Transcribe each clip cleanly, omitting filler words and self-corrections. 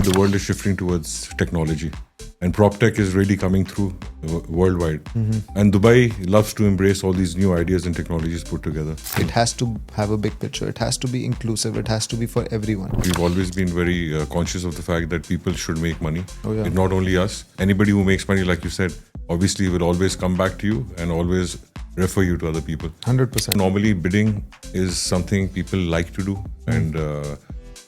The world is shifting towards technology, and PropTech is really coming through worldwide. And Dubai loves to embrace all these new ideas and technologies put together. It has to have a big picture. It has to be inclusive. It has to be for everyone. We've always been very conscious of the fact that people should make money. Oh, yeah. And not only us. Anybody who makes money, like you said, obviously will always come back to you and always refer you to other people. 100%. Normally, bidding is something people like to do, and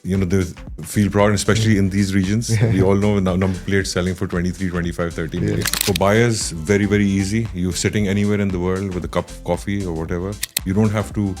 they feel proud, especially in these regions. We all know number plates selling for 23, 25, 30 million. For buyers, very, very easy. You're sitting anywhere in the world with a cup of coffee or whatever. You don't have to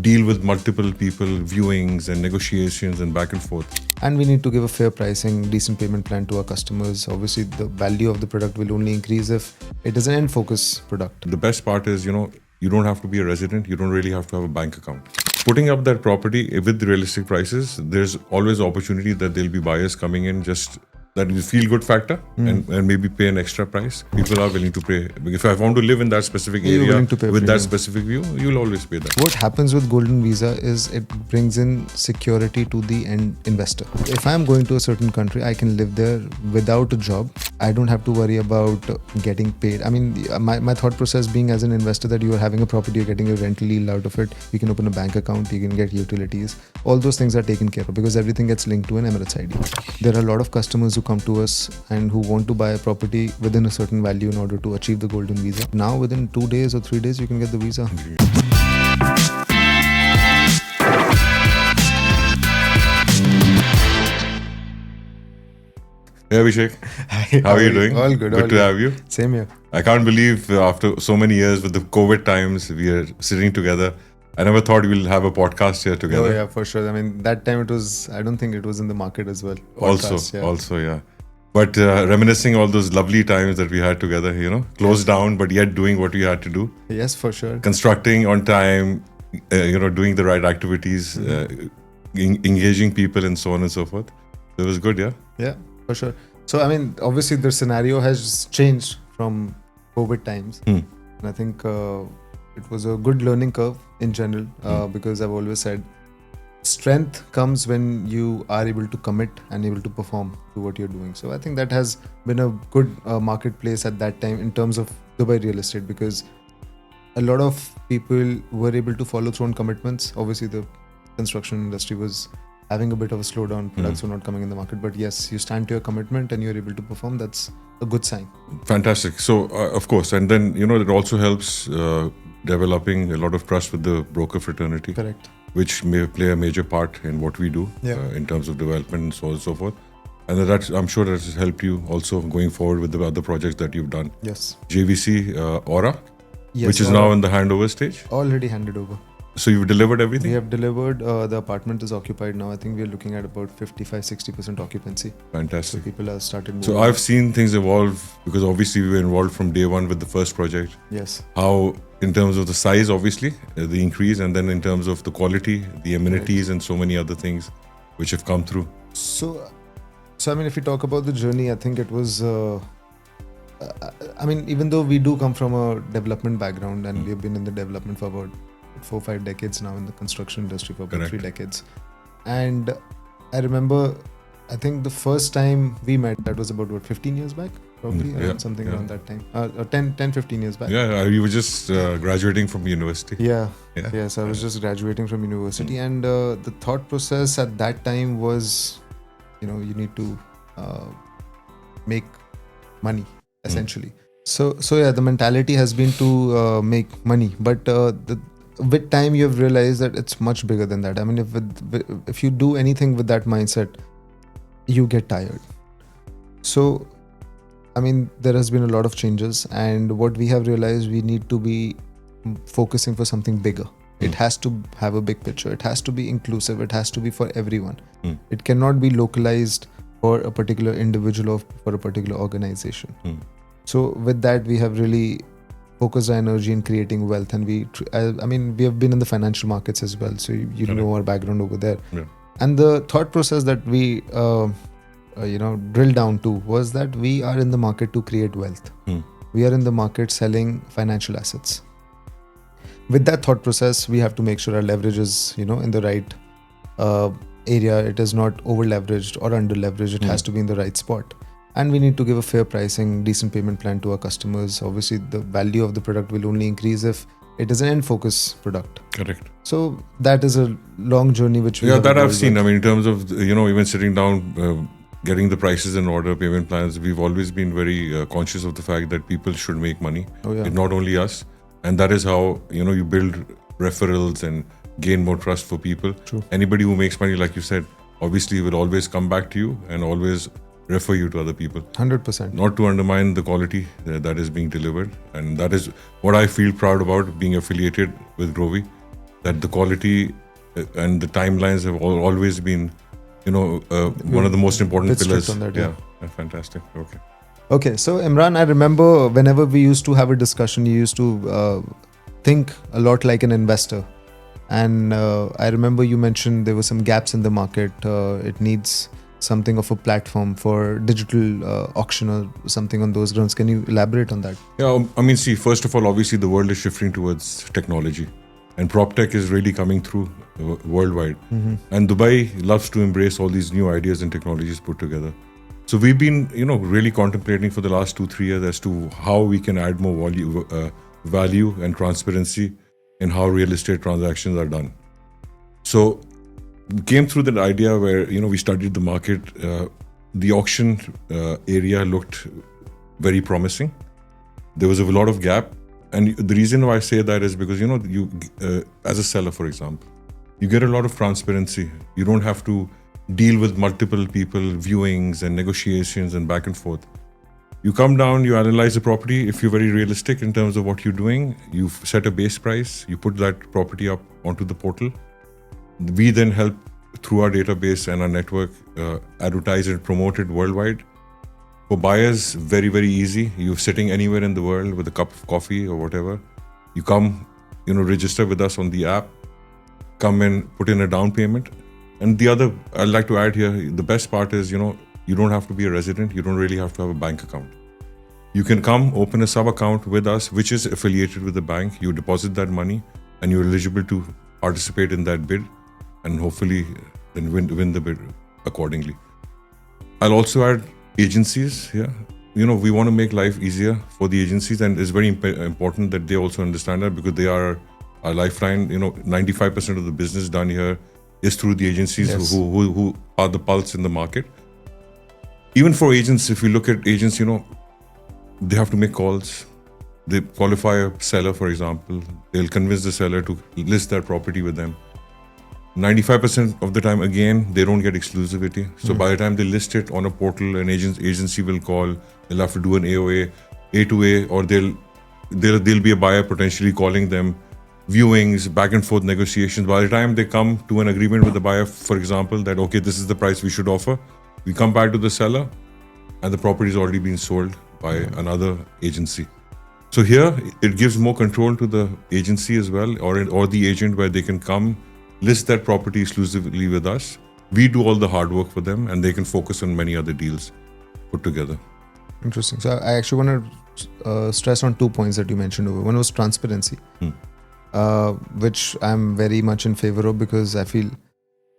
deal with multiple people, viewings and negotiations and back and forth. And we need to give a fair pricing, decent payment plan to our customers. Obviously, the value of the product will only increase if it is an end focus product. The best part is, you don't have to be a resident. You don't really have to have a bank account. Putting up that property with the realistic prices, there's always opportunity that there'll be buyers coming in just that will feel good factor and maybe pay an extra price. People are willing to pay. If I want to live in that specific area with that specific view, you'll always pay that. What happens with Golden Visa is it brings in security to the end investor. If I'm going to a certain country, I can live there without a job. I don't have to worry about getting paid. I mean, my thought process being as an investor that you are having a property, you're getting a rental yield out of it. You can open a bank account, you can get utilities. All those things are taken care of because everything gets linked to an Emirates ID. There are a lot of customers who come to us and who want to buy a property within a certain value in order to achieve the Golden Visa. Now within 2 days or 3 days, you can get the visa. Hey Abhishek, how are you doing? All good. Good to have you. Same here. I can't believe after so many years with the COVID times, we are sitting together. I never thought we'll have a podcast here together. Oh yeah, for sure. I mean, that time I don't think it was in the market as well. Also, yeah. But reminiscing all those lovely times that we had together, closed down, but yet doing what we had to do. Yes, for sure. Constructing on time, doing the right activities, engaging people and so on and so forth. So it was good, yeah? Yeah, for sure. So, I mean, obviously the scenario has changed from COVID times. And I think it was a good learning curve in general because I've always said strength comes when you are able to commit and able to perform to what you're doing. So I think that has been a good marketplace at that time in terms of Dubai real estate because a lot of people were able to follow through on commitments. Obviously, the construction industry was having a bit of a slowdown. Products were not coming in the market. But yes, you stand to your commitment and you're able to perform. That's a good sign. Fantastic. So, of course. And then, it also helps developing a lot of trust with the broker fraternity. Correct. Which may play a major part in what we do in terms of development and so on and so forth. And I'm sure that has helped you also going forward with the other projects that you've done. Yes. JVC Aura, which is Aura. Now in the handover stage. Already handed over. So you've delivered everything? We have delivered. The apartment is occupied now. I think we are looking at about 55-60% occupancy. Fantastic. So people have started moving. So I've seen things evolve because obviously we were involved from day one with the first project. Yes. How in terms of the size, obviously, the increase, and then in terms of the quality, the amenities and so many other things which have come through. So I mean, if we talk about the journey, I think it was, even though we do come from a development background and we have been in the development for about 4-5 decades now in the construction industry for about 3 decades. And I remember, I think the first time we met, that was about 15 years back? Probably around that time. 10-15 years back. Yeah, you were just graduating from university. Yes, I was just graduating from university, and the thought process at that time was, you need to make money essentially. So the mentality has been to make money, but with time you have realized that it's much bigger than that. I mean, if you do anything with that mindset, you get tired. So I mean, there has been a lot of changes, and what we have realized, we need to be focusing for something bigger. It has to have a big picture. It has to be inclusive. It has to be for everyone. It cannot be localized for a particular individual or for a particular organization. So with that, we have really focused our energy in creating wealth, and we have been in the financial markets as well. So you know our background over there. Yeah. And the thought process that we drill down to was that we are in the market to create wealth. We are in the market selling financial assets. With that thought process, we have to make sure our leverage is in the right area. It is not over leveraged or under leveraged. It has to be in the right spot. And we need to give a fair pricing, decent payment plan to our customers. Obviously, the value of the product will only increase if it is an end focus product. Correct. So that is a long journey which we Yeah, have that I've evolved seen. with. I mean, in terms of, even sitting down, getting the prices in order, payment plans, we've always been very conscious of the fact that people should make money. Oh, yeah. It's not only us. And that is how, you build referrals and gain more trust for people. True. Anybody who makes money, like you said, obviously will always come back to you and always refer you to other people. 100%. Not to undermine the quality that is being delivered. And that is what I feel proud about being affiliated with Grovy, that the quality and the timelines have always been, one of the most important Bit strict pillars. on that, yeah. Fantastic. Okay. Okay, so Imran, I remember whenever we used to have a discussion, you used to think a lot like an investor. And I remember you mentioned there were some gaps in the market. It needs something of a platform for digital auction or something on those grounds. Can you elaborate on that? Yeah, I mean, see, first of all, obviously the world is shifting towards technology. And PropTech is really coming through worldwide. And Dubai loves to embrace all these new ideas and technologies put together. So we've been, really contemplating for the last 2-3 years as to how we can add more value and transparency in how real estate transactions are done. So we came through that idea where, we studied the market. The auction area looked very promising. There was a lot of gap. And the reason why I say that is because, you as a seller, for example, you get a lot of transparency. You don't have to deal with multiple people, viewings and negotiations and back and forth. You come down, you analyze the property. If you're very realistic in terms of what you're doing, you set a base price, you put that property up onto the portal. We then help through our database and our network advertise and promote it worldwide. For buyers, very, very easy. You're sitting anywhere in the world with a cup of coffee or whatever. You come, register with us on the app, come and put in a down payment. And the other, I'd like to add here, the best part is, you don't have to be a resident. You don't really have to have a bank account. You can come open a sub account with us, which is affiliated with the bank. You deposit that money and you're eligible to participate in that bid and hopefully then win the bid accordingly. I'll also add agencies. Yeah, we want to make life easier for the agencies, and it's very important that they also understand that, because they are our lifeline. 95% of the business done here is through the agencies. Yes. who are the pulse in the market. Even for agents, if you look at agents, they have to make calls. They qualify a seller, for example. They'll convince the seller to list their property with them. 95% of the time, again, they don't get exclusivity. So by the time they list it on a portal, an agency will call. They'll have to do an AOA, A2A, or there'll be a buyer potentially calling them, viewings, back and forth negotiations. By the time they come to an agreement with the buyer, for example, that, okay, this is the price we should offer, we come back to the seller and the property is already been sold by another agency. So here, it gives more control to the agency as well, or the agent, where they can come, list that property exclusively with us. We do all the hard work for them and they can focus on many other deals put together. Interesting. So I actually want to stress on 2 points that you mentioned over. One was transparency, which I'm very much in favor of, because I feel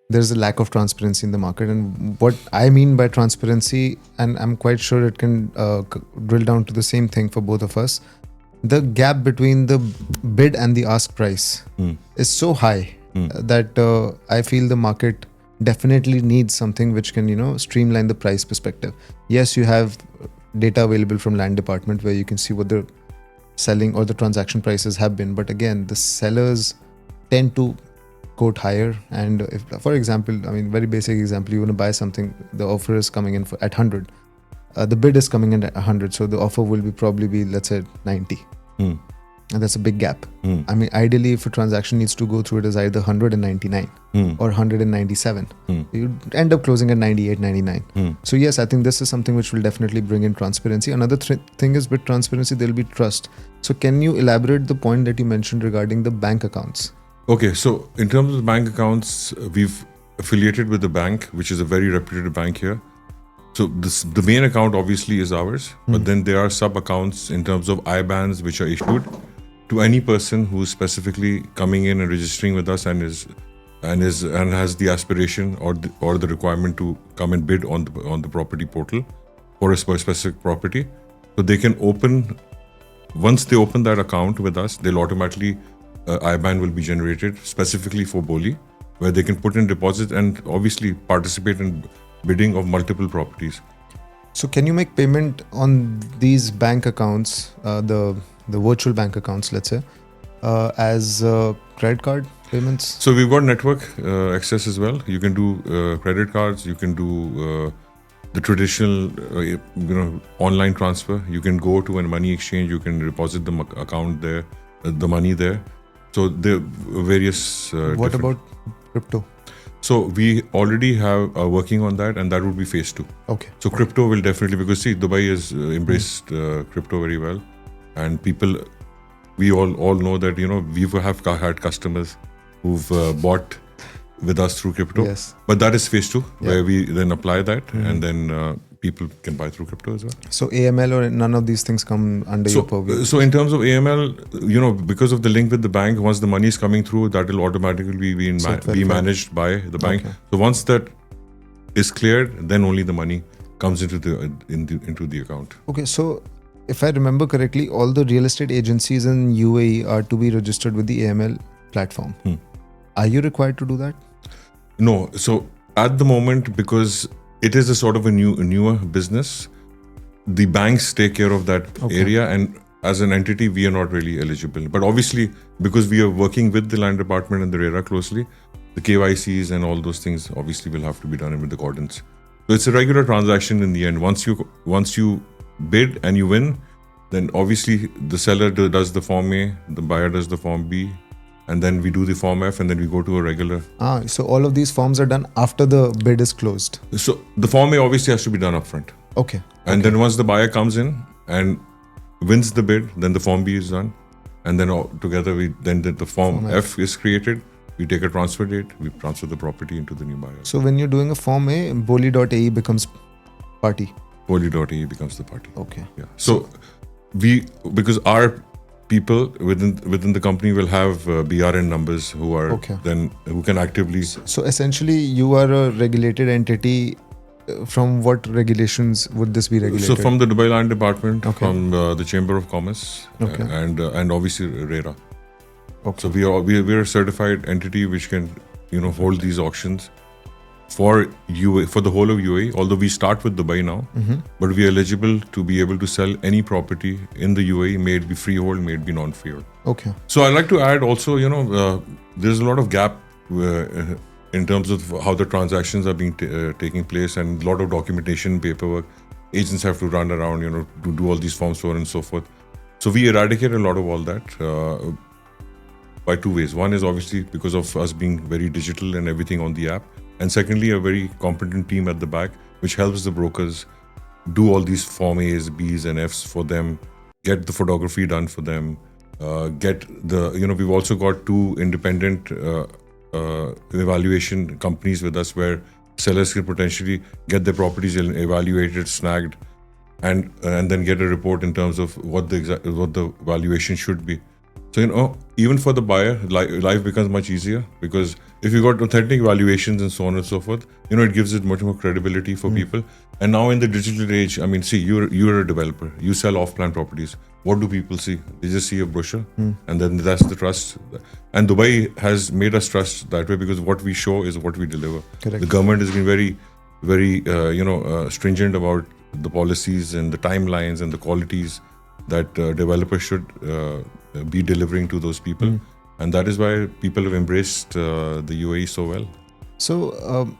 there's a lack of transparency in the market. And what I mean by transparency, and I'm quite sure it can drill down to the same thing for both of us, the gap between the bid and the ask price is so high that I feel the market definitely needs something which can, streamline the price perspective. Yes, you have data available from land department where you can see what the selling or the transaction prices have been. But again, the sellers tend to quote higher. And if, for example, very basic example, you want to buy something, the offer is coming in at 100. The bid is coming in at 100. So the offer will probably be, let's say, 90. And that's a big gap. Ideally, if a transaction needs to go through, it is either 199 or 197. You end up closing at 98, 99. So yes, I think this is something which will definitely bring in transparency. Another thing is, with transparency, there will be trust. So can you elaborate the point that you mentioned regarding the bank accounts? Okay, so in terms of bank accounts, we've affiliated with the bank, which is a very reputed bank here. So the main account obviously is ours, but then there are sub-accounts in terms of IBANs which are issued to any person who's specifically coming in and registering with us and is and has the aspiration or the requirement to come and bid on the property portal for a specific property, so they can once they open that account with us, they'll automatically IBAN will be generated specifically for Boli, where they can put in deposits and obviously participate in bidding of multiple properties. So can you make payment on these bank accounts, the virtual bank accounts, let's say, as credit card payments? So we've got network access as well. You can do credit cards. You can do the traditional, online transfer. You can go to a money exchange. You can deposit the account there, the money there. So there are various. What about crypto? So we already have working on that, and that would be phase 2. Okay. So crypto will definitely, because see, Dubai has embraced crypto very well, and people, we all know that we have had customers who've bought with us through crypto. Yes. But that is phase 2, where we then apply that, and then people can buy through crypto as well. So AML or none of these things come under your purview? So in terms of AML, because of the link with the bank, once the money is coming through, that will automatically be managed by the bank. Okay. So once that is cleared, then only the money comes into the account. Okay, so if I remember correctly, all the real estate agencies in UAE are to be registered with the AML platform. Are you required to do that? No. So at the moment, because it is a sort of a newer business, the banks take care of that area, and as an entity, we are not really eligible. But obviously, because we are working with the land department and the RERA closely, the KYCs and all those things obviously will have to be done with accordance. So it's a regular transaction in the end. Once you bid and you win, then obviously the seller does the Form A, the buyer does the Form B, and then we do the Form F, and then we go to a regular. So all of these forms are done after the bid is closed? So the Form A obviously has to be done upfront. Okay. And then once the buyer comes in and wins the bid, then the Form B is done. And then together the Form F is created. We take a transfer date, we transfer the property into the new buyer. So when you're doing a Form A, Boli.ae becomes party? Boli.ae becomes the party. Okay. Yeah. So because our people within the company will have BRN numbers who are who can actively. So essentially, you are a regulated entity. From what regulations would this be regulated? So from the Dubai Land Department, from the Chamber of Commerce, and obviously RERA. Okay. So we are a certified entity which can hold these auctions for UAE, for the whole of UAE. Although we start with Dubai now, but we are eligible to be able to sell any property in the UAE, may it be freehold, may it be non-freehold. Okay. So I'd like to add also, there's a lot of gap in terms of how the transactions are being taking place, and a lot of documentation, paperwork. Agents have to run around, to do all these forms, so on and so forth. So we eradicate a lot of all that by 2 ways. One is obviously because of us being very digital and everything on the app. And secondly, a very competent team at the back, which helps the brokers do all these Form A's, B's and F's for them, get the photography done for them, get we've also got 2 independent evaluation companies with us, where sellers can potentially get their properties evaluated, snagged, and then get a report in terms of what the valuation should be. So even for the buyer, life becomes much easier, because if you got authentic valuations and so on and so forth, it gives it much more credibility for people. And now in the digital age, I mean, see, you're a developer, you sell off-plan properties. What do people see? They just see a brochure, and then that's the trust. And Dubai has made us trust that way, because what we show is what we deliver. Correct. The government has been very, very, stringent about the policies and the timelines and the qualities that developers should be delivering to those people. And that is why people have embraced the UAE so well. So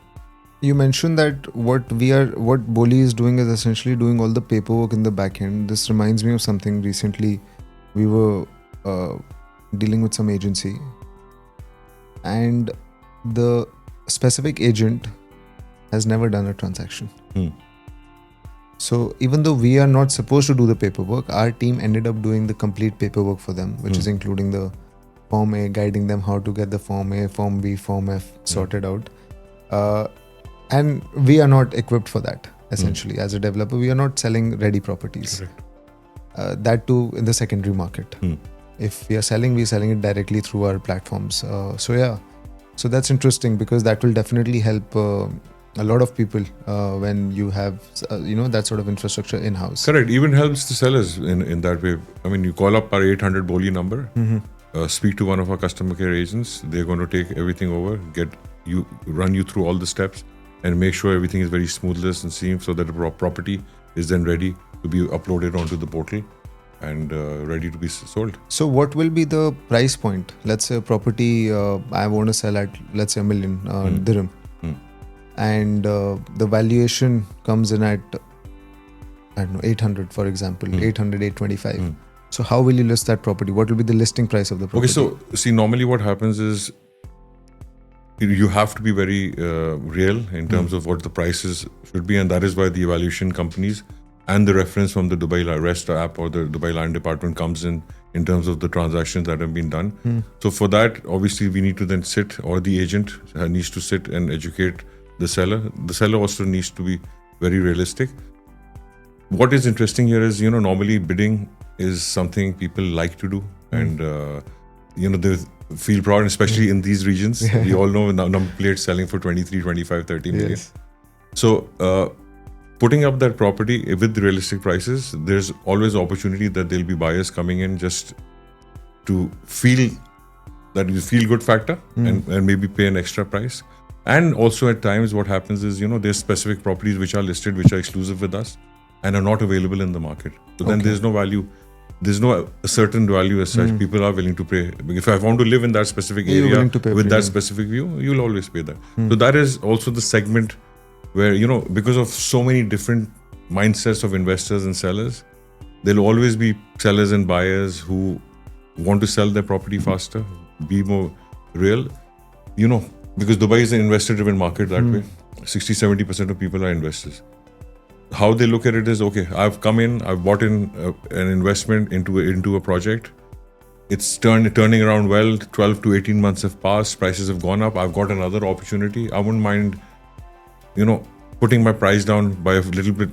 you mentioned that what Boli is doing is essentially doing all the paperwork in the back end. This reminds me of something. Recently we were dealing with some agency, and the specific agent has never done a transaction. So even though we are not supposed to do the paperwork, our team ended up doing the complete paperwork for them, which is including the Form A, guiding them how to get the Form A, Form B, Form F sorted out. And we are not equipped for that, essentially. As a developer, we are not selling ready properties. That too in the secondary market. If we are selling, we're selling it directly through our platforms. So yeah, So that's interesting because that will definitely help a lot of people when you have that sort of infrastructure in house. Correct. Even helps the sellers in that way. I mean, you call up our 800 Boli number, speak to one of our customer care agents. They're going to take everything over, run you through all the steps, and make sure everything is very smoothless and seamless, so that the property is then ready to be uploaded onto the portal and ready to be sold. So what will be the price point? Let's say a property I want to sell at, let's say, $1 million dirham, and the valuation comes in at, I don't know, 800, for example, 800, 825. So how will you list that property? What will be the listing price of the property? Okay, so see, normally what happens is you have to be very real in terms of what the prices should be, and that is why the evaluation companies and the reference from the Dubai Rest app or the Dubai Land Department comes in terms of the transactions that have been done. So for that, obviously, we need to then sit, or the agent needs to sit and educate the seller. The seller also needs to be very realistic. What is interesting here is, normally bidding is something people like to do, and they feel proud, especially in these regions. We all know number plates selling for 23, 25, 30 million. Yes. So putting up that property with realistic prices, there's always opportunity that there'll be buyers coming in just to feel that you feel good factor and maybe pay an extra price. And also at times what happens is, there's specific properties which are listed, which are exclusive with us and are not available in the market. So then there's no value. There's no a certain value as such. People are willing to pay. If I want to live in that specific area with that specific view, you'll always pay that. So that is also the segment where, because of so many different mindsets of investors and sellers, there'll always be sellers and buyers who want to sell their property faster, be more real, because Dubai is an investor-driven market that way. 60-70% of people are investors. How they look at it is, okay, I've come in, I've bought in an investment into a project. It's turning around well. 12 to 18 months have passed. Prices have gone up. I've got another opportunity. I wouldn't mind, putting my price down by a little bit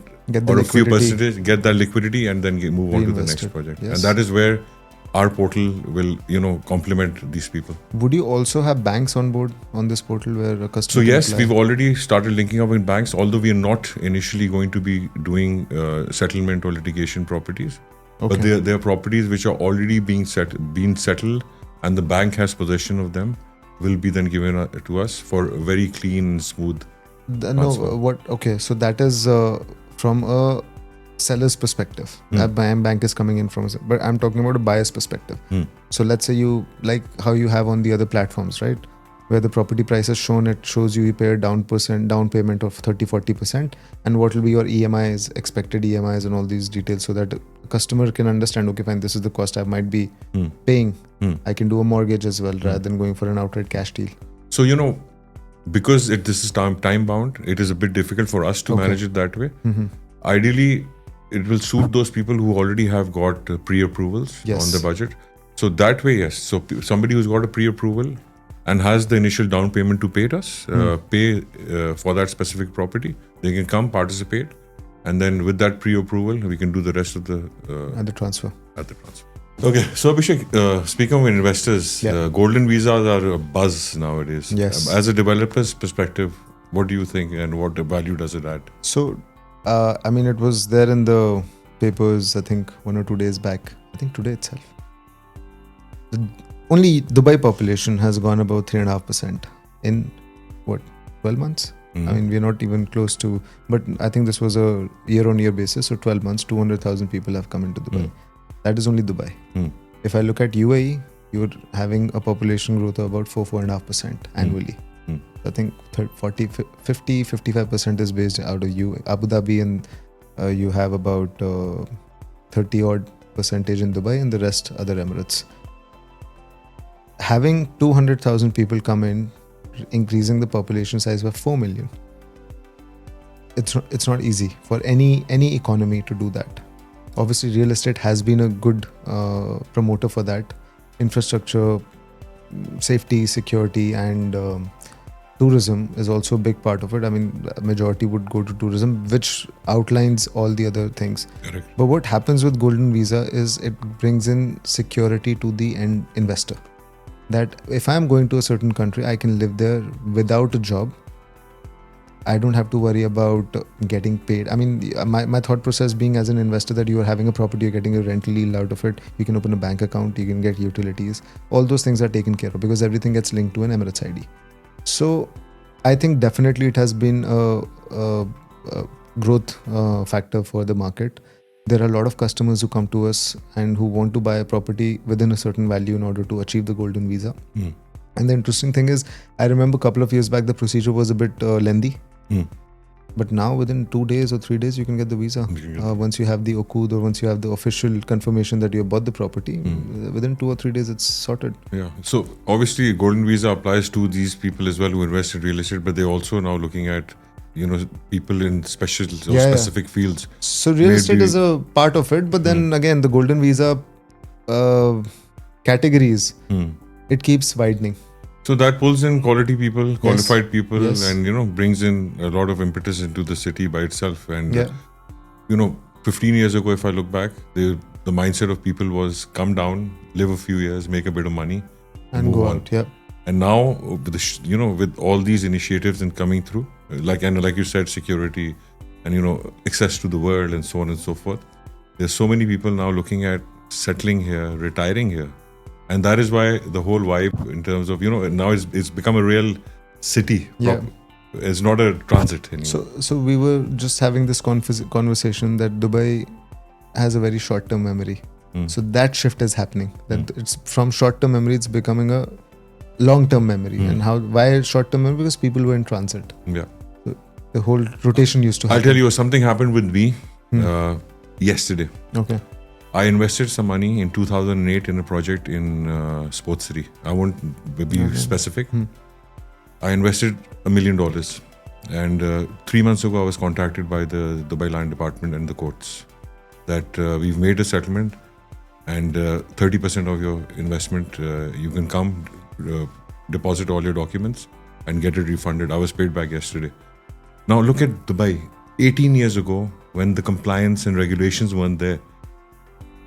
or a few percentage, get that liquidity, and then move on to the next project. Yes. And that is where our portal will, complement these people. Would you also have banks on board on this portal where a customer? So yes, we've already started linking up with banks, although we are not initially going to be doing settlement or litigation properties. Okay. But there are properties which are already being settled, and the bank has possession of them, will be then given to us for a very clean and smooth. Okay, so that is from a seller's perspective. That bank is coming in but I'm talking about a buyer's perspective. So let's say you, like how you have on the other platforms, right? Where the property price is shown, it shows you pay a down payment of 30-40%, and what will be your EMIs, expected EMIs, and all these details, so that a customer can understand, okay, fine, this is the cost I might be paying. I can do a mortgage as well rather than going for an outright cash deal. So, because this is time bound, it is a bit difficult for us to manage it that way. Ideally, it will suit those people who already have got pre-approvals on the budget. So that way, yes. So somebody who's got a pre-approval and has the initial down payment to pay for that specific property, they can come participate, and then with that pre-approval, we can do the rest of the at the transfer. Okay, so Abhishek, speaking of investors, golden visas are a buzz nowadays. Yes. As a developer's perspective, what do you think, and what value does it add? So, it was there in the papers, I think 1 or 2 days back. I think today itself. The only Dubai population has gone about 3.5% in 12 months? We're not even close to, but I think this was a year-on-year basis. So 12 months, 200,000 people have come into Dubai. That is only Dubai. If I look at UAE, you're having a population growth of about 4.5% annually. I think 50-55% is based out of Abu Dhabi, and you have about 30% in Dubai, and the rest other Emirates. Having 200,000 people come in, increasing the population size by 4 million, it's not easy for any economy to do that. Obviously, real estate has been a good promoter for that. Infrastructure, safety, security, and tourism is also a big part of it. Majority would go to tourism, which outlines all the other things. Correct. But what happens with golden visa is it brings in security to the end investor. that if I'm going to a certain country, I can live there without a job. I don't have to worry about getting paid. I mean, my thought process being as an investor that you are having a property, you're getting a rental yield out of it, you can open a bank account, you can get utilities. All those things are taken care of because everything gets linked to an Emirates ID. So I think definitely it has been a growth factor for the market. There are a lot of customers who come to us and who want to buy a property within a certain value in order to achieve the golden visa. And the interesting thing is, I remember a couple of years back, the procedure was a bit lengthy. But now within 2 days or 3 days, you can get the visa. Once you have the Okud or once you have the official confirmation that you have bought the property, within 2 or 3 days, it's sorted. Yeah. So obviously, golden visa applies to these people as well who invest in real estate, but they're also now looking at, people in specific fields. So real estate is a part of it, but then again, the golden visa categories, it keeps widening. So that pulls in quality people, qualified people, and brings in a lot of impetus into the city by itself. And 15 years ago, if I look back, the mindset of people was come down, live a few years, make a bit of money, and go out. Yeah. And now, with all these initiatives and coming through, like you said, security, and access to the world, and so on and so forth. There's so many people now looking at settling here, retiring here. And that is why the whole vibe in terms of, now it's become a real city. Yeah. It's not a transit anymore. So we were just having this conversation that Dubai has a very short-term memory. So that shift is happening. That it's from short-term memory, it's becoming a long-term memory. And why short-term memory? Because people were in transit. Yeah. So the whole rotation used to happen. I'll tell you, something happened with me yesterday. Okay. I invested some money in 2008 in a project in Sports City. I won't be specific. I invested $1 million. And 3 months ago, I was contacted by the Dubai Land Department and the courts that we've made a settlement and 30% of your investment, you can come, deposit all your documents and get it refunded. I was paid back yesterday. Now look at Dubai. 18 years ago, when the compliance and regulations weren't there,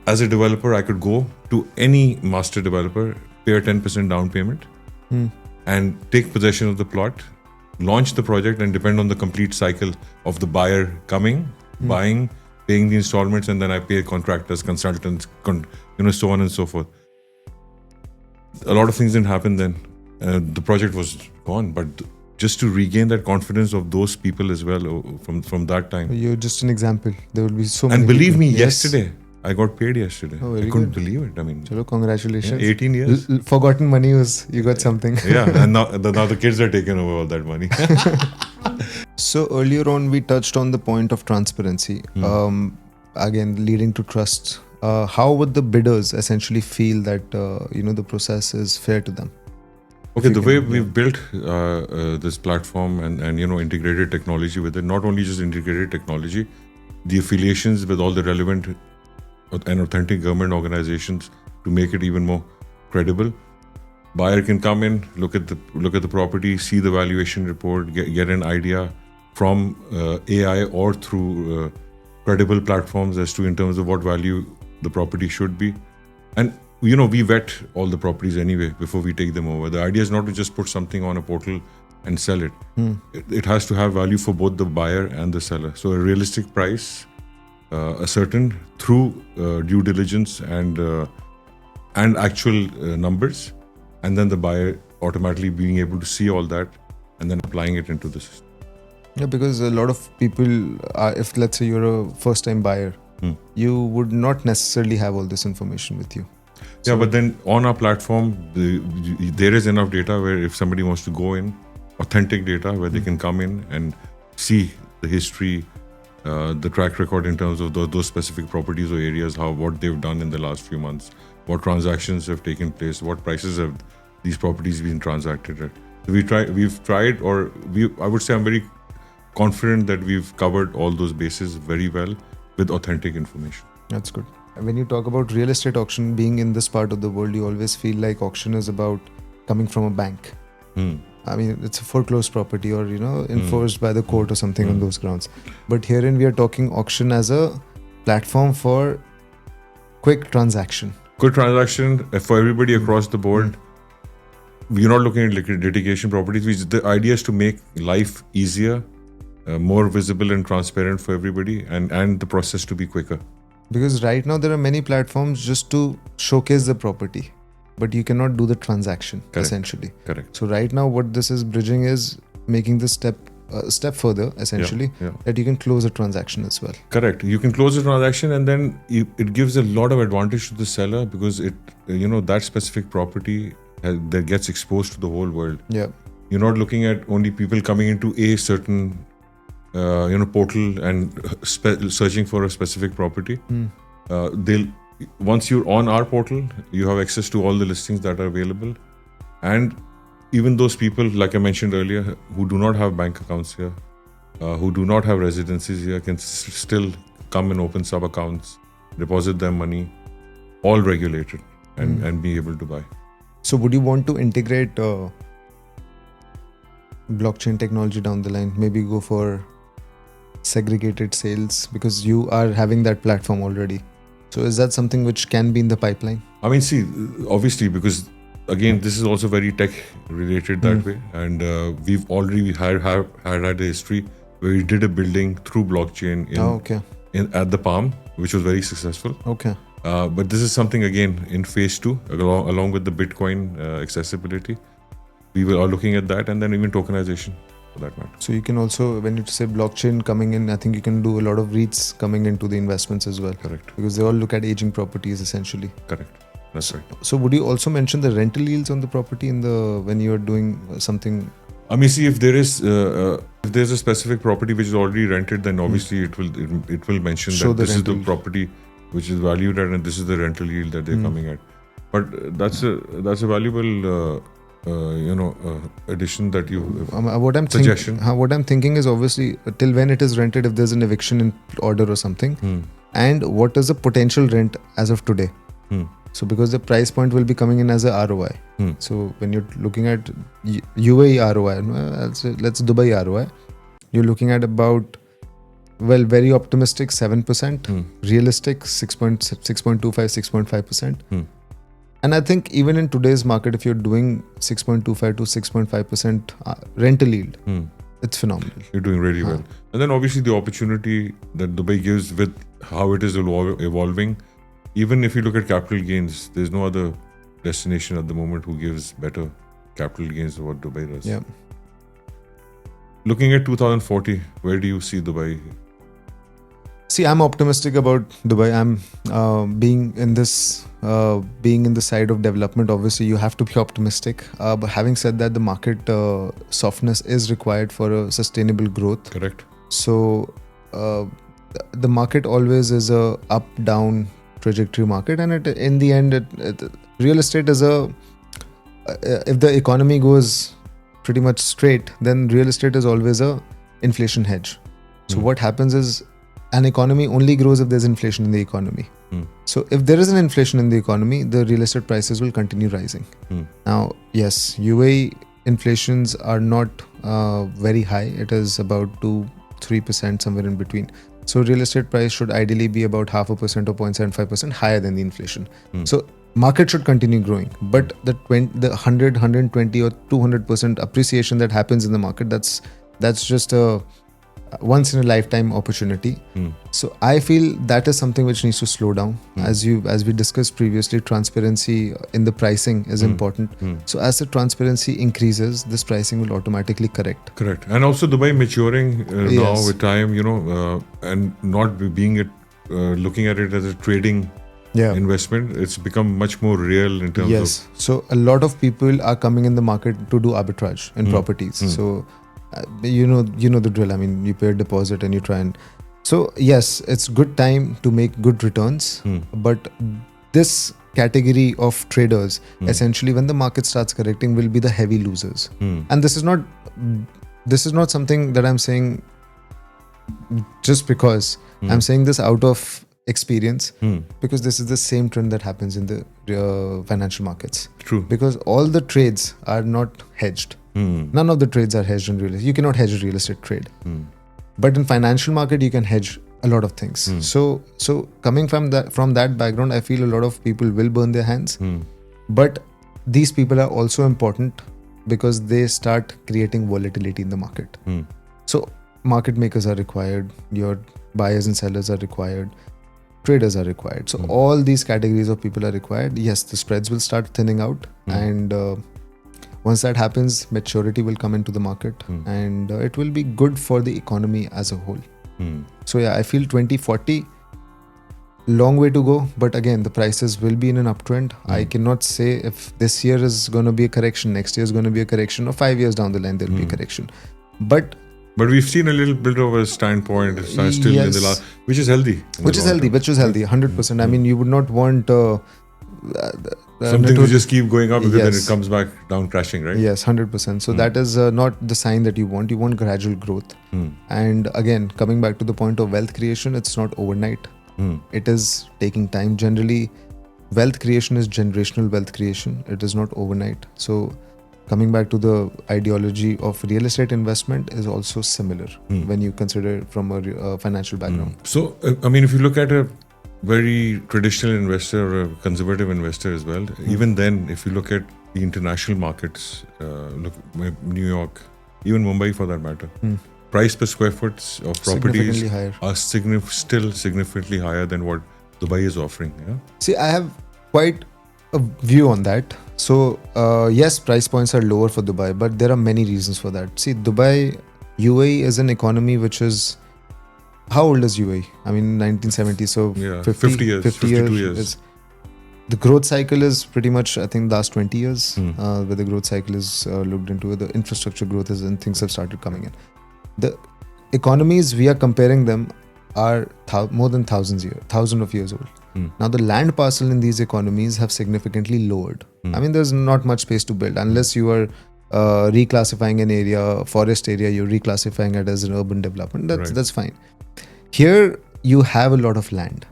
as a developer, I could go to any master developer, pay a 10% down payment, and take possession of the plot, launch the project, and depend on the complete cycle of the buyer coming, buying, paying the installments, and then I pay contractors, consultants, so on and so forth. A lot of things didn't happen then. The project was gone, but just to regain that confidence of those people as well from that time. You're just an example. There will be so many. And believe me, yes. yesterday, I got paid yesterday. Oh, I couldn't believe it. I mean, Chalo, congratulations. 18 years. Forgotten money was, you got something. Yeah, and now the kids are taking over all that money. So earlier on, we touched on the point of transparency. Again, leading to trust. How would the bidders essentially feel that, the process is fair to them? Okay, the way we've built this platform and integrated technology with it, not only just integrated technology, the affiliations with all the relevant and authentic government organizations to make it even more credible. Buyer can come in, look at the property, see the valuation report, get an idea from AI or through credible platforms as to in terms of what value the property should be. And we vet all the properties anyway before we take them over. The idea is not to just put something on a portal and sell it. It has to have value for both the buyer and the seller. So a realistic price, a certain through due diligence and actual numbers, and then the buyer automatically being able to see all that and then applying it into the system. Yeah, because a lot of people, if let's say you're a first-time buyer, you would not necessarily have all this information with you. Yeah, but then on our platform, there is enough data where if somebody wants to go in, authentic data where they can come in and see the history, the track record in terms of those specific properties or areas, what they've done in the last few months, what transactions have taken place, what prices have these properties been transacted at. So I would say I'm very confident that we've covered all those bases very well with authentic information. That's good. When you talk about real estate auction, being in this part of the world, you always feel like auction is about coming from a bank. I mean, it's a foreclosed property or, enforced by the court or something on those grounds. But herein we are talking auction as a platform for quick transaction. Quick transaction for everybody across the board. we're not looking at litigation properties. The idea is to make life easier, more visible and transparent for everybody, and the process to be quicker. Because right now there are many platforms just to showcase the property, but you cannot do the transaction. Correct. Essentially. Correct. So right now what this is bridging is making this step further, essentially, that you can close a transaction as well. Correct. You can close the transaction, and then it gives a lot of advantage to the seller, because that specific property that gets exposed to the whole world. Yeah. You're not looking at only people coming into a certain portal and searching for a specific property. Once you're on our portal, you have access to all the listings that are available, and even those people, like I mentioned earlier, who do not have bank accounts here, who do not have residencies here, can still come and open sub accounts, deposit their money, all regulated, and be able to buy. So would you want to integrate blockchain technology down the line? Maybe go for segregated sales, because you are having that platform already. So is that something which can be in the pipeline? I mean, see, obviously, because again, this is also very tech related that way, and we've already had a history where we did a building through blockchain at the Palm, which was very successful. Okay. But this is something again in phase 2, along with the Bitcoin accessibility. We are looking at that, and then even tokenization for that matter. So you can also, when you say blockchain coming in, I think you can do a lot of REITs coming into the investments as well. Correct. Because they all look at aging properties essentially. Correct. That's right. So would you also mention the rental yields on the property when you are doing something? I mean, see, if there's a specific property which is already rented, then obviously it will mention that this is the property which is valued at, and this is the rental yield that they're coming at. But that's a valuable addition that you suggestion. What I'm thinking is, obviously, till when it is rented, if there's an eviction in order or something, and what is the potential rent as of today. So because the price point will be coming in as a ROI. So when you're looking at UAE ROI, let's Dubai ROI, you're looking at about, very optimistic 7%, realistic 6.25, 6.5%. And I think even in today's market, if you're doing 6.25 to 6.5% rental yield, it's phenomenal. You're doing really well. And then obviously the opportunity that Dubai gives with how it is evolving. Even if you look at capital gains, there's no other destination at the moment who gives better capital gains than what Dubai does. Yeah. Looking at 2040, where do you see Dubai? See, I'm optimistic about Dubai. I'm being in the side of development. Obviously, you have to be optimistic. But having said that, the market softness is required for a sustainable growth. Correct. So the market always is a up-down trajectory market, and in the end, real estate is if the economy goes pretty much straight, then real estate is always a inflation hedge. So what happens is, an economy only grows if there's inflation in the economy. So if there is an inflation in the economy, the real estate prices will continue rising. Now, yes, UAE inflations are not very high. It is about 2-3%, somewhere in between. So real estate price should ideally be about 0.5% or 0.75% higher than the inflation. So market should continue growing, but the 100, 120 or 200% appreciation that happens in the market, that's just a once in a lifetime opportunity. So I feel that is something which needs to slow down. As we discussed previously, transparency in the pricing is important. So as the transparency increases, this pricing will automatically correct. Correct. And also Dubai maturing now with time, and not being looking at it as a trading investment. It's become much more real in terms of... So a lot of people are coming in the market to do arbitrage in properties. So you know the drill. I mean, you pay a deposit and you try and... So yes, it's good time to make good returns, but this category of traders, essentially when the market starts correcting, will be the heavy losers. And this is not something that I'm saying just because. I'm saying this out of experience, because this is the same trend that happens in the financial markets. True. Because all the trades are not hedged. None of the trades are hedged in real estate. You cannot hedge a real estate trade. But in financial market, you can hedge a lot of things. So coming from that background, I feel a lot of people will burn their hands. But these people are also important because they start creating volatility in the market. So market makers are required, your buyers and sellers are required, traders are required. So all these categories of people are required. Yes, the spreads will start thinning out, and once that happens, maturity will come into the market, and it will be good for the economy as a whole. So yeah, I feel 2040, long way to go, but again, the prices will be in an uptrend. I cannot say if this year is going to be a correction, next year is going to be a correction, or 5 years down the line there will be a correction. But we've seen a little bit of a standpoint still in the last, which is healthy. Which is healthy, 100%. I mean, you would not want something to just keep going up because then it comes back down crashing, right? Yes, 100%. So that is not the sign that you want. You want gradual growth. And again, coming back to the point of wealth creation, it's not overnight. It is taking time. Generally, wealth creation is generational wealth creation. It is not overnight. So coming back to the ideology of real estate investment is also similar when you consider it from a financial background. So, I mean, if you look at a very traditional investor or a conservative investor as well, even then, if you look at the international markets, look New York, even Mumbai for that matter, price per square foot of properties are still significantly higher than what Dubai is offering. Yeah? See, I have quite a view on that. So, yes, price points are lower for Dubai, but there are many reasons for that. See, Dubai, UAE is an economy which is, how old is UAE? I mean, 1970, so 50 years, 52 years. The growth cycle is pretty much, I think, last 20 years, where the growth cycle is looked into, where the infrastructure growth is and things have started coming in. The economies we are comparing them are more than 1,000 of years old. Now, the land parcel in these economies have significantly lowered. I mean, there's not much space to build unless you are reclassifying an area, a forest area, you're reclassifying it as an urban development. That's fine. Here, you have a lot of land.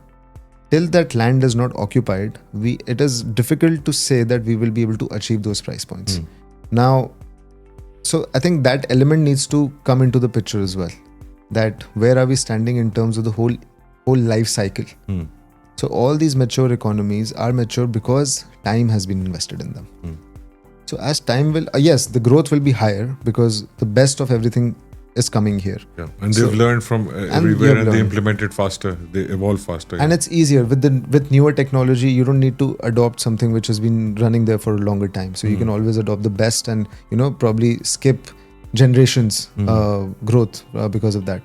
Till that land is not occupied, it is difficult to say that we will be able to achieve those price points. Now, so I think that element needs to come into the picture as well. That where are we standing in terms of the whole life cycle? So all these mature economies are mature because time has been invested in them. So as time will, yes, the growth will be higher because the best of everything is coming here. Yeah, and they've learned from everywhere and they implement it faster. They evolve faster. And it's easier with newer technology. You don't need to adopt something which has been running there for a longer time. So you can always adopt the best and probably skip generations growth because of that.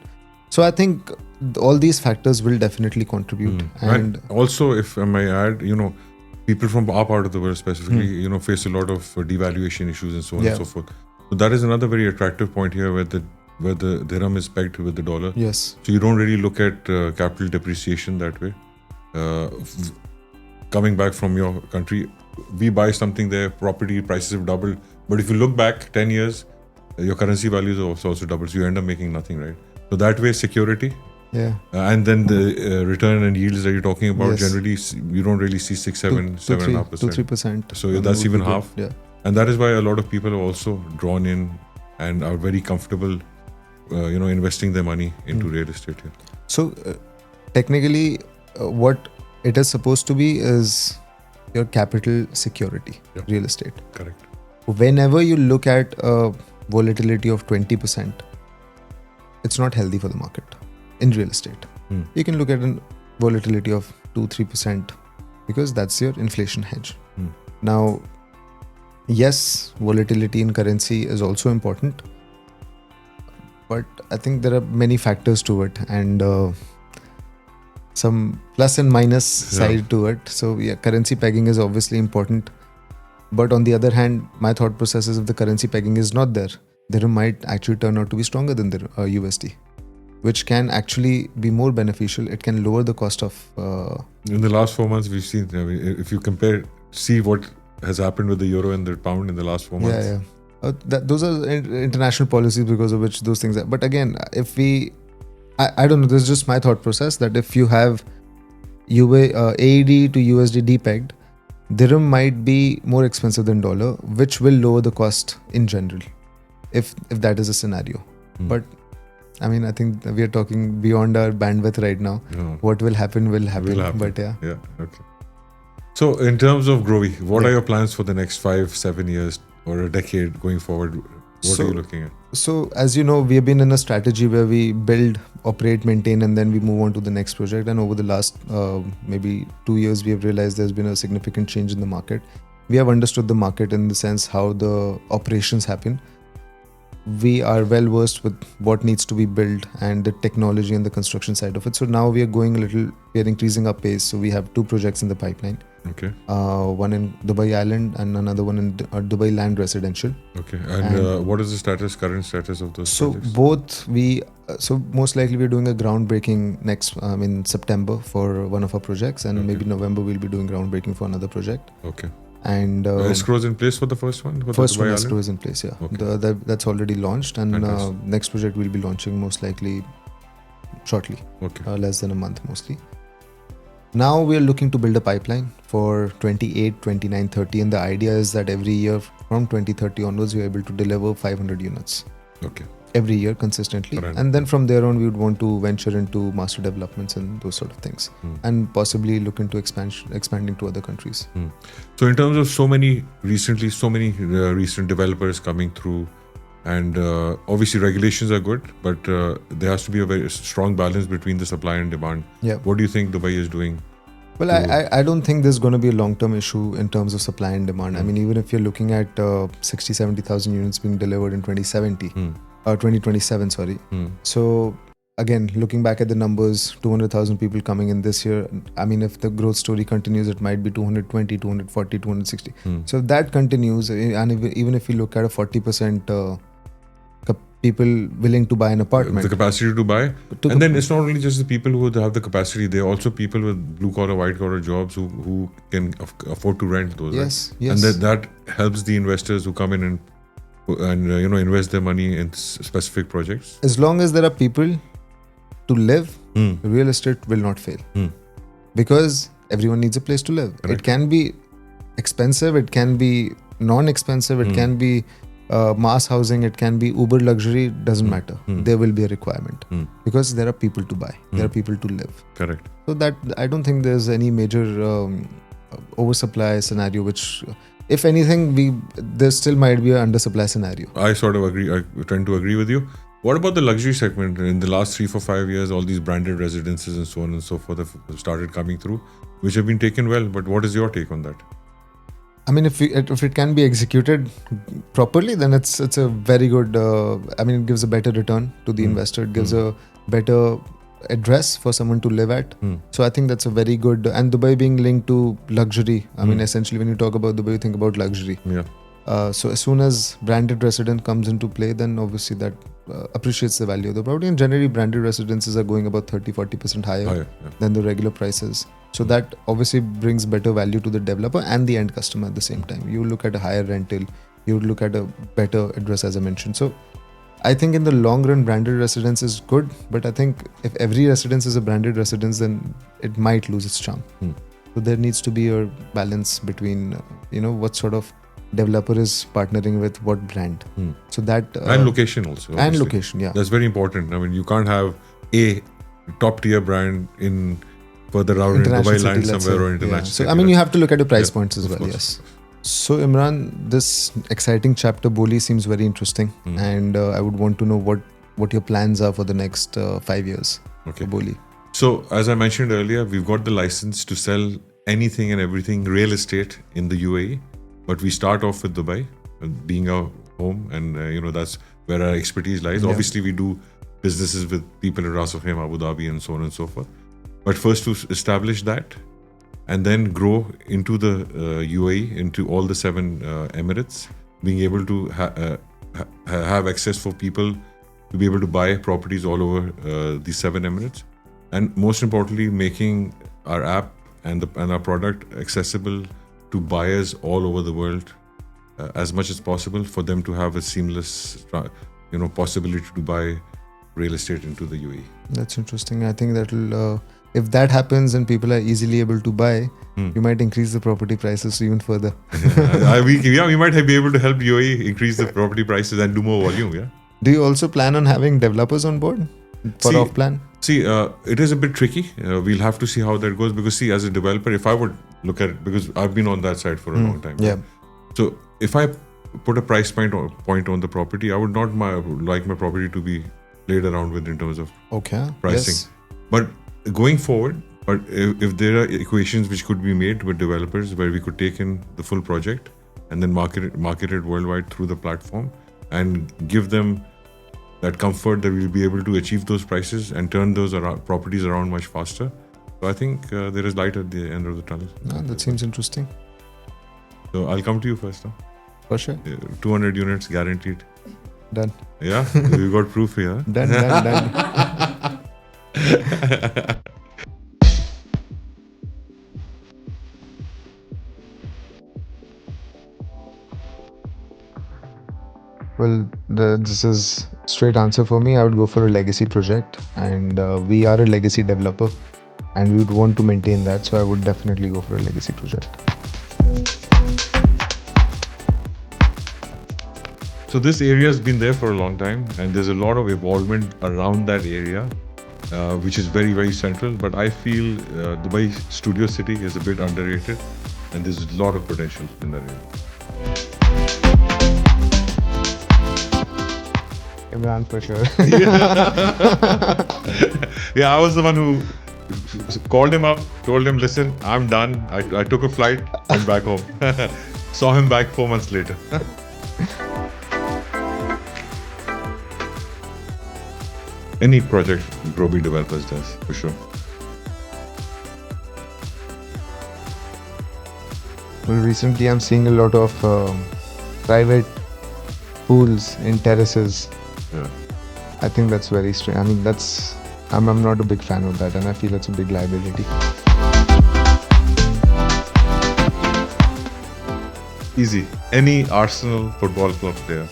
So I think all these factors will definitely contribute. And also, if I may add, people from our part of the world specifically, face a lot of devaluation issues and so on and so forth. So that is another very attractive point here where the dirham is pegged with the dollar. Yes. So you don't really look at capital depreciation that way. Coming back from your country, we buy something there, property prices have doubled. But if you look back 10 years, your currency values have also doubled. So you end up making nothing, right? So that way, security. Yeah. And then the return and yields that you're talking about, generally, you don't really see 7.5%. 2-3%. So that's even half. Yeah. And that is why a lot of people are also drawn in and are very comfortable, investing their money into real estate here. So technically, what it is supposed to be is your capital security, real estate. Correct. Whenever you look at a volatility of 20%, it's not healthy for the market in real estate. You can look at a volatility of 2-3% because that's your inflation hedge. Now, yes, volatility in currency is also important, but I think there are many factors to it and some plus and minus side to it. So yeah, currency pegging is obviously important, but on the other hand, my thought process is if the currency pegging is not there, dirham might actually turn out to be stronger than the USD, which can actually be more beneficial. It can lower the cost of... In the last 4 months, we've seen, if you see what has happened with the euro and the pound in the last 4 months. Yeah. Those are international policies because of which those things are. But again, if I don't know, this is just my thought process that if you have AED to USD depegged, dirham might be more expensive than dollar, which will lower the cost in general, if that is a scenario. But I mean, I think we are talking beyond our bandwidth right now. What will happen will happen. But yeah. Yeah. Okay. So in terms of Grovy, what are your plans for the next 5-7 years or a decade going forward? What are you looking at? So as you know, we have been in a strategy where we build, operate, maintain, and then we move on to the next project. And over the last maybe 2 years, we have realized there's been a significant change in the market. We have understood the market in the sense how the operations happen. We are well versed with what needs to be built and the technology and the construction side of it. So now we are increasing our pace. So we have 2 projects in the pipeline. Okay. One in Dubai Island and another one in Dubai Land Residential. Okay. And what is the current status of those projects? So most likely we're doing a groundbreaking in September for one of our projects, and maybe November we'll be doing groundbreaking for another project. Okay. And escrow is in place for the first one? First one, escrow is in place, yeah. Okay. That's already launched, and next project we'll be launching most likely shortly. Okay. Less than a month mostly. Now we are looking to build a pipeline for 28, 29, 30, and the idea is that every year from 2030 onwards we are able to deliver 500 units. Okay. Every year consistently. Right. And then from there on we would want to venture into master developments and those sort of things, and possibly look into expanding to other countries. So in terms of so many recent developers coming through, and obviously regulations are good, but there has to be a very strong balance between the supply and demand. Yeah. What do you think Dubai is doing? Well, I don't think there's going to be a long-term issue in terms of supply and demand. I mean, even if you're looking at 60,000-70,000 units being delivered in 2027, sorry. So again, looking back at the numbers, 200,000 people coming in this year. I mean, if the growth story continues, it might be 220, 240, 260. So if that continues, and even if you look at a 40% people willing to buy an apartment. The capacity to buy. And then it's not only just the people who have the capacity, there are also people with blue collar, white collar jobs who can afford to rent those. Yes, right? yes. And that helps the investors who come in and invest their money in specific projects. As long as there are people to live, real estate will not fail. Because everyone needs a place to live. Correct. It can be expensive, it can be non-expensive, it can be mass housing, it can be uber luxury, doesn't matter. There will be a requirement because there are people to buy, there are people to live. Correct. So that I don't think there's any major oversupply scenario, which if anything there still might be an undersupply scenario. I sort of agree. I tend to agree with you. What about the luxury segment? In the last 3-5 years, all these branded residences and so on and so forth have started coming through, which have been taken well. But what is your take on that? I mean, if it can be executed properly, then it's a very good. It gives a better return to the investor. It gives a better address for someone to live at. So I think that's a very good. And Dubai being linked to luxury. I mean, essentially, when you talk about Dubai, you think about luxury. Yeah. So as soon as branded resident comes into play, then obviously that appreciates the value of the property. And generally, branded residences are going about 30-40% higher than the regular prices. So that obviously brings better value to the developer and the end customer at the same time. You look at a higher rental, you look at a better address, as I mentioned. So I think in the long run, branded residence is good, but I think if every residence is a branded residence, then it might lose its charm. So there needs to be a balance between, what sort of developer is partnering with what brand. So that and location also. Obviously. And location, yeah. That's very important. I mean, you can't have a top tier brand in further out in Dubai land somewhere or international. So I mean, you have to look at the price points as well. Yes. So Imran, this exciting chapter Boli seems very interesting, and I would want to know what your plans are for the next 5 years for Boli. So as I mentioned earlier, we've got the license to sell anything and everything real estate in the UAE, but we start off with Dubai being our home, and that's where our expertise lies. Yeah. Obviously, we do businesses with people in Ras Al Khaimah, Abu Dhabi, and so on and so forth. But first to establish that, and then grow into the UAE, into all the 7 Emirates, being able to have access for people to be able to buy properties all over the 7 Emirates, and most importantly, making our app and our product accessible to buyers all over the world as much as possible, for them to have a seamless, possibility to buy real estate into the UAE. That's interesting. I think that will. If that happens and people are easily able to buy, you might increase the property prices even further. We might be able to help UAE increase the property prices and do more volume. Yeah. Do you also plan on having developers on board for off plan? It is a bit tricky. We'll have to see how that goes, because as a developer, if I would look at, because I've been on that side for a long time. Yeah. So if I put a price point on the property, I would not like my property to be played around with in terms of pricing. Yes. But going forward, but if there are equations which could be made with developers where we could take in the full project and then market it worldwide through the platform and give them that comfort that we'll be able to achieve those prices and turn those properties around much faster. So I think there is light at the end of the tunnel. No, that seems interesting. So I'll come to you first. Huh? For sure. 200 units guaranteed. Done. Yeah, you got proof here. Done. Well, this is straight answer for me. I would go for a legacy project, and we are a legacy developer, and we would want to maintain that. So I would definitely go for a legacy project. So this area has been there for a long time, and there's a lot of evolvement around that area, which is very, very central. But I feel Dubai Studio City is a bit underrated, and there's a lot of potential in that area. Imran, for sure. Yeah, I was the one who called him up, told him, listen, I'm done. I took a flight, went back home. Saw him back 4 months later. Any project Grovy Developers does, for sure. Well, recently I'm seeing a lot of private pools in terraces. Yeah. I think that's very strange. I mean, I'm not a big fan of that, and I feel it's a big liability. Easy. Any Arsenal football club player.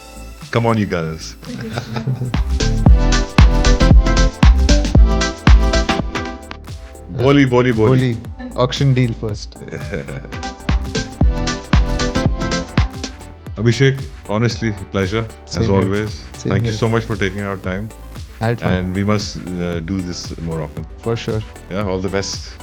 Come on, you guys. Boli. Auction deal first. Abhishek, honestly, pleasure as here. always. Thank you here. so much for taking our time. I had fun. And we must do this more often. For sure. Yeah, all the best.